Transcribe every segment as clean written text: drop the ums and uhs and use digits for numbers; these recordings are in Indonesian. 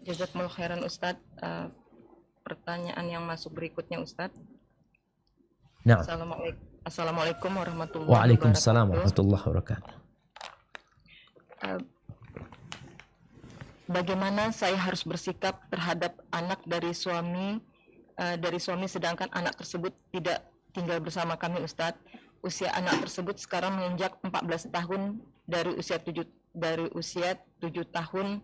Jazakumullah khairan Ustadz. Pertanyaan yang masuk berikutnya Ustadz. Nah, Assalamualaikum warahmatullahi waalaikumsalam wabarakatuh. warahmatullahi wabarakatuh. Bagaimana saya harus bersikap terhadap anak dari suami sedangkan anak tersebut tidak tinggal bersama kami Ustadz. Usia anak tersebut sekarang menginjak 14 tahun dari usia 7 tahun.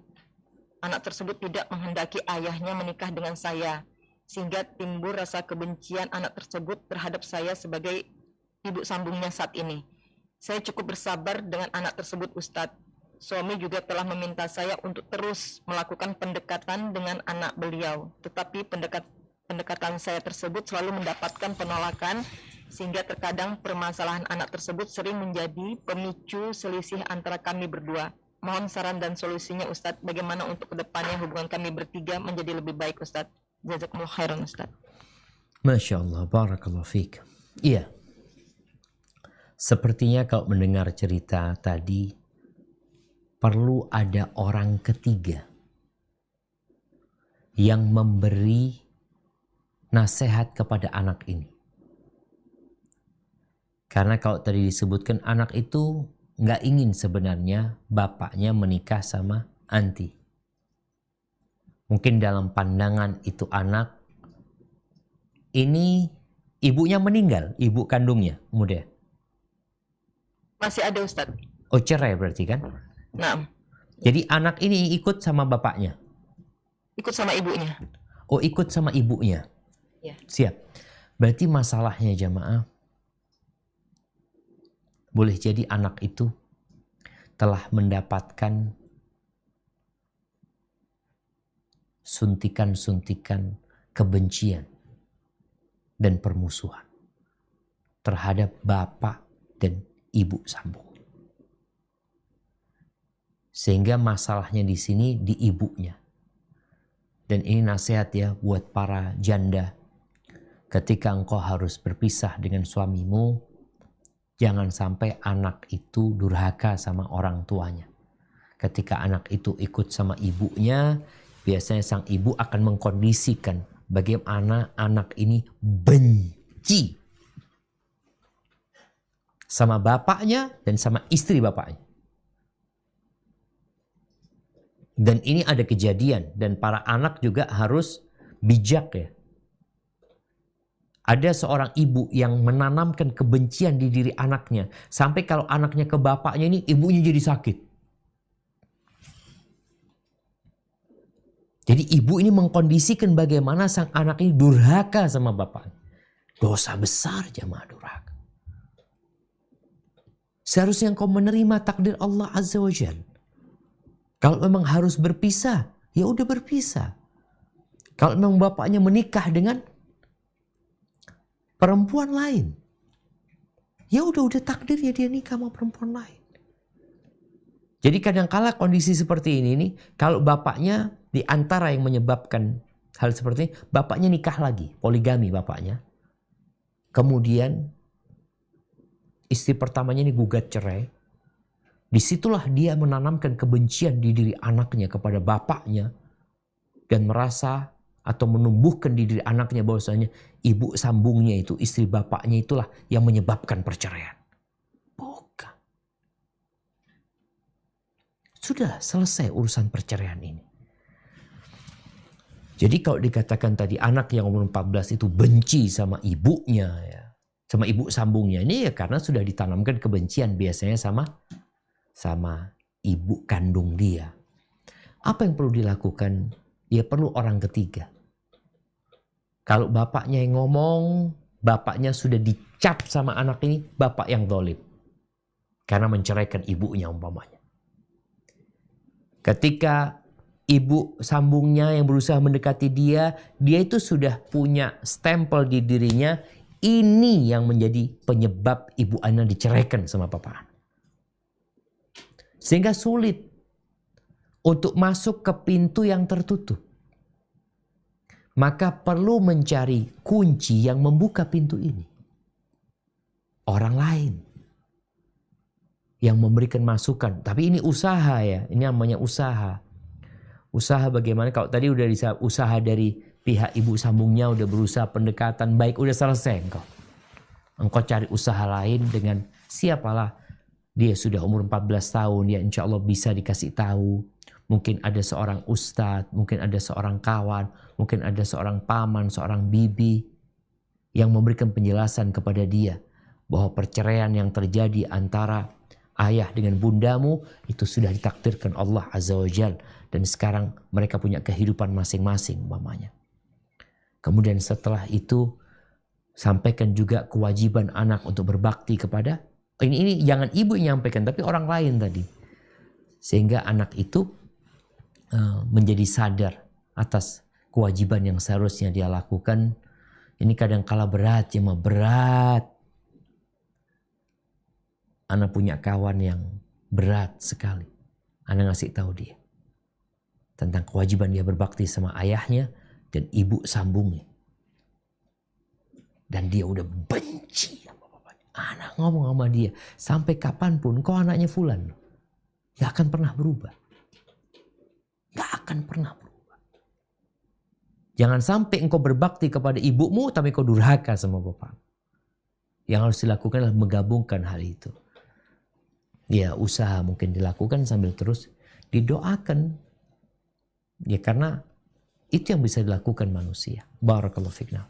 Anak tersebut tidak menghendaki ayahnya menikah dengan saya, sehingga timbul rasa kebencian anak tersebut terhadap saya sebagai ibu sambungnya saat ini. Saya cukup bersabar dengan anak tersebut Ustadz. Suami juga telah meminta saya untuk terus melakukan pendekatan dengan anak beliau, tetapi pendekatan saya tersebut selalu mendapatkan penolakan, sehingga terkadang permasalahan anak tersebut sering menjadi pemicu selisih antara kami berdua. Mohon saran dan solusinya Ustadz, bagaimana untuk kedepannya hubungan kami bertiga menjadi lebih baik Ustadz. Jazakumullah khairan Ustadz. Masya Allah, barakallahu fiik. Iya, sepertinya kalau mendengar cerita tadi, perlu ada orang ketiga yang memberi nasihat kepada anak ini. Karena kalau tadi disebutkan anak itu nggak ingin sebenarnya bapaknya menikah sama anti. Mungkin dalam pandangan itu anak ini ibunya meninggal, ibu kandungnya muda. Masih ada Ustadz. Oh, cerai berarti kan? Nah. Jadi anak ini ikut sama bapaknya? Ikut sama ibunya. Oh, ikut sama ibunya. Ya. Siap. Berarti masalahnya jamaah, boleh jadi anak itu telah mendapatkan suntikan-suntikan kebencian dan permusuhan terhadap bapak dan ibu sambung. Sehingga masalahnya di sini di ibunya. Dan ini nasihat ya buat para janda. Ketika engkau harus berpisah dengan suamimu, jangan sampai anak itu durhaka sama orang tuanya. Ketika anak itu ikut sama ibunya, biasanya sang ibu akan mengkondisikan bagaimana anak ini benci sama bapaknya dan sama istri bapaknya. Dan ini ada kejadian dan para anak juga harus bijak ya. Ada seorang ibu yang menanamkan kebencian di diri anaknya. Sampai kalau anaknya ke bapaknya ini, ibunya jadi sakit. Jadi ibu ini mengkondisikan bagaimana sang anak ini durhaka sama bapaknya. Dosa besar jamaah durhaka. Seharusnya engkau menerima takdir Allah Azza wa Jalla. Kalau memang harus berpisah, ya udah berpisah. Kalau memang bapaknya menikah dengan perempuan lain, ya udah takdir ya dia nikah sama perempuan lain. Jadi kadangkala kondisi seperti ini nih, kalau bapaknya di antara yang menyebabkan hal seperti ini, bapaknya nikah lagi, poligami bapaknya. Kemudian istri pertamanya ini gugat cerai. Disitulah dia menanamkan kebencian di diri anaknya kepada bapaknya dan merasa atau menumbuhkan di diri anaknya bahwasanya ibu sambungnya itu, istri bapaknya itulah yang menyebabkan perceraian. Bukan. Sudah selesai urusan perceraian ini. Jadi kalau dikatakan tadi anak yang umur 14 itu benci sama ibunya ya, sama ibu sambungnya, ini ya karena sudah ditanamkan kebencian biasanya sama ibu kandung dia. Apa yang perlu dilakukan? Ya perlu orang ketiga. Kalau bapaknya yang ngomong, bapaknya sudah dicap sama anak ini, bapak yang zalim. Karena menceraikan ibunya umpamanya. Ketika ibu sambungnya yang berusaha mendekati dia itu sudah punya stempel di dirinya, ini yang menjadi penyebab ibu Ana diceraikan sama papa. Sehingga sulit untuk masuk ke pintu yang tertutup. Maka perlu mencari kunci yang membuka pintu ini. Orang lain yang memberikan masukan. Tapi ini usaha ya, ini namanya usaha. Usaha bagaimana? Kalau tadi udah usaha dari pihak ibu sambungnya, udah berusaha pendekatan baik, udah selesai engkau. Engkau cari usaha lain dengan siapalah. Dia sudah umur 14 tahun, ya insya Allah bisa dikasih tahu. Mungkin ada seorang ustadz, mungkin ada seorang kawan, mungkin ada seorang paman, seorang bibi yang memberikan penjelasan kepada dia bahwa perceraian yang terjadi antara ayah dengan bundamu itu sudah ditakdirkan Allah Azza wa Jal, dan sekarang mereka punya kehidupan masing-masing umpamanya. Kemudian setelah itu sampaikan juga kewajiban anak untuk berbakti kepada ini jangan ibu yang nyampaikan tapi orang lain tadi, sehingga anak itu menjadi sadar atas kewajiban yang seharusnya dia lakukan. Ini kadang kala berat ya, berat. Anak punya kawan yang berat sekali. Anak ngasih tahu dia tentang kewajiban dia berbakti sama ayahnya dan ibu sambungnya. Dan dia udah benci sama bapaknya. Anak ngomong sama dia, sampai kapanpun kau anaknya Fulan, gak akan pernah berubah. Gak akan pernah berubah. Jangan sampai engkau berbakti kepada ibumu tapi kau durhaka sama bapak. Yang harus dilakukan adalah menggabungkan hal itu. Ya usaha mungkin dilakukan sambil terus didoakan. Ya karena itu yang bisa dilakukan manusia. Barakallahu fikna.